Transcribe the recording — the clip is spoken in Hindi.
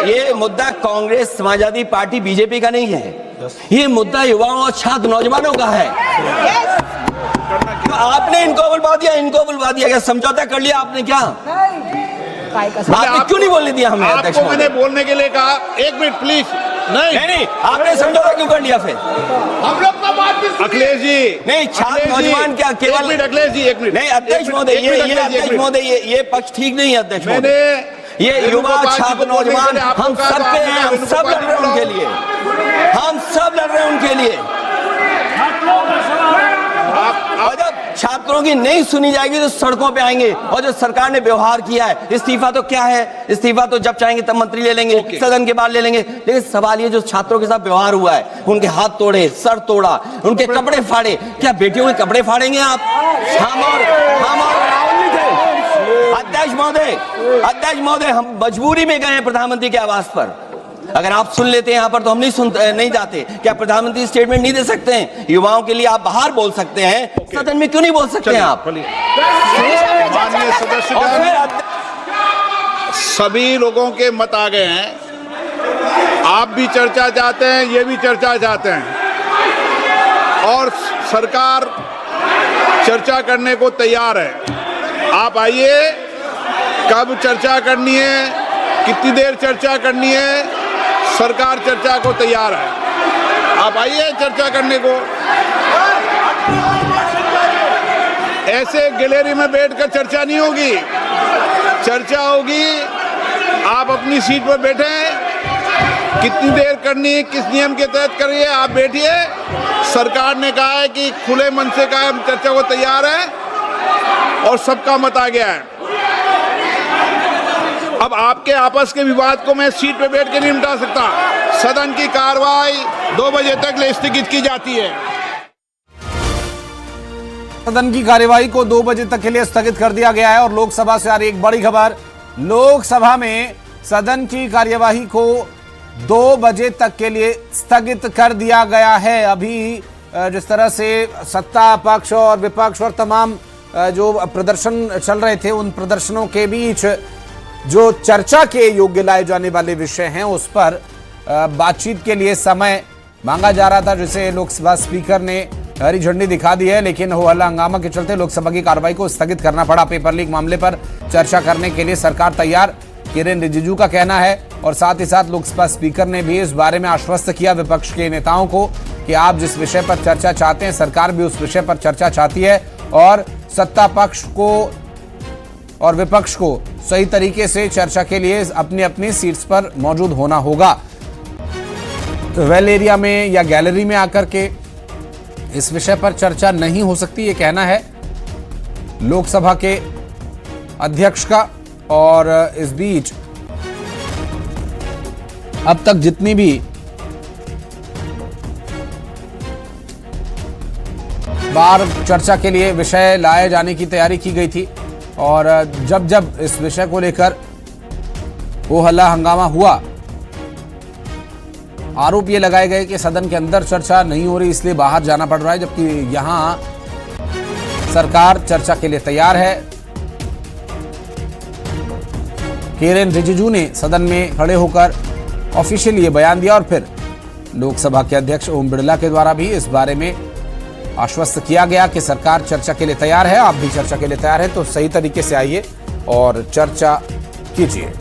ये मुद्दा कांग्रेस, समाजवादी पार्टी, बीजेपी का नहीं है। ये मुद्दा युवाओं और छात्र नौजवानों का है। तो आपने इनको बुलवा दिया, क्या समझौता कर लिया आपने? क्या आपने क्यों नहीं बोलने दिया हमें? आपको मैंने बोलने के लिए कहा, एक मिनट प्लीज। नहीं, आपने समझौता क्यों कर लिया फिर? हम लोग का बात भी अखिलेश जी नहीं, छात्र नौजवान क्या केवल? अखिलेश जी एक मिनट। नहीं अध्यक्ष महोदय, ये पक्ष ठीक नहीं है अध्यक्ष महोदय। ये युवा छात्र नौजवान हम सब के हैं, हम सब लड़ रहे हैं उनके लिए, हम सब लड़ रहे हैं उनके लिए। और जब छात्रों की नहीं सुनी जाएगी तो सड़कों पे आएंगे। और जो सरकार ने व्यवहार किया है, इस्तीफा तो क्या है? इस्तीफा तो जब चाहेंगे तब मंत्री ले लेंगे, सदन के बाद ले लेंगे। लेकिन सवाल ये जो छात्रों के साथ व्यवहार हुआ है, उनके हाथ तोड़े, सर तोड़ा, उनके कपड़े फाड़े, क्या बेटियों के कपड़े फाड़ेंगे आप? हम और राहुल जी थे। अध्यक्ष महोदय, हम मजबूरी में गए हैं प्रधानमंत्री के आवास पर। अगर आप सुन लेते हैं यहाँ पर तो हम नहीं जाते। क्या प्रधानमंत्री स्टेटमेंट नहीं दे सकते हैं? युवाओं के लिए आप बाहर बोल सकते हैं, सदन में क्यों नहीं बोल सकते हैं आप? माननीय सदस्य, सभी लोगों के मत आ गए हैं। आप भी चर्चा चाहते हैं, ये भी चर्चा चाहते हैं, और सरकार चर्चा करने को तैयार है। आप आइए, कब चर्चा करनी है, कितनी देर चर्चा करनी है, सरकार चर्चा को तैयार है। आप आइए चर्चा करने को। ऐसे गैलरी में बैठकर चर्चा नहीं होगी, चर्चा होगी। आप अपनी सीट पर बैठे, कितनी देर करनी है, किस नियम के तहत करिए, आप बैठिए। सरकार ने कहा है कि खुले मन से कहा हम चर्चा को तैयार है और सबका मत आ गया है। अब आपके आपस के विवाद को मैं सीट पे बैठ के नहीं मिटा सकता। सदन की कार्रवाई 2 बजे तक स्थगित की जाती है। सदन की कार्यवाही को 2 बजे तक के लिए स्थगित कर दिया गया है। और लोकसभा से आ रही एक बड़ी खबर, लोकसभा में सदन की कार्यवाही को 2 बजे तक के लिए स्थगित कर दिया गया है। अभी जिस तरह से सत्ता पक्ष और विपक्ष और तमाम जो प्रदर्शन चल रहे थे, उन प्रदर्शनों के बीच जो चर्चा के योग्य लाए जाने वाले विषय हैं उस पर बातचीत के लिए समय मांगा जा रहा था, जिसे लोकसभा स्पीकर ने हरी झंडी दिखा दी है। लेकिन हो हल्ला हंगामा के चलते लोकसभा की कार्रवाई को स्थगित करना पड़ा। पेपर लीक मामले पर चर्चा करने के लिए सरकार तैयार, किरेन रिजिजू का कहना है। और साथ ही साथ लोकसभा स्पीकर ने भी इस बारे में आश्वस्त किया विपक्ष के नेताओं को कि आप जिस विषय पर चर्चा चाहते हैं, सरकार भी उस विषय पर चर्चा चाहती है और सत्ता पक्ष को और विपक्ष को सही तरीके से चर्चा के लिए अपनी अपनी सीट्स पर मौजूद होना होगा। तो वेल एरिया में या गैलरी में आकर के इस विषय पर चर्चा नहीं हो सकती, ये कहना है लोकसभा के अध्यक्ष का। और इस बीच अब तक जितनी भी बार चर्चा के लिए विषय लाए जाने की तैयारी की गई थी और जब इस विषय को लेकर वो हल्ला हंगामा हुआ, आरोप ये लगाए गए कि सदन के अंदर चर्चा नहीं हो रही इसलिए बाहर जाना पड़ रहा है, जबकि यहां सरकार चर्चा के लिए तैयार है। किरेन रिजिजू ने सदन में खड़े होकर ऑफिशियली ये बयान दिया और फिर लोकसभा के अध्यक्ष ओम बिरला के द्वारा भी इस बारे में आश्वस्त किया गया कि सरकार चर्चा के लिए तैयार है। आप भी चर्चा के लिए तैयार है तो सही तरीके से आइए और चर्चा कीजिए।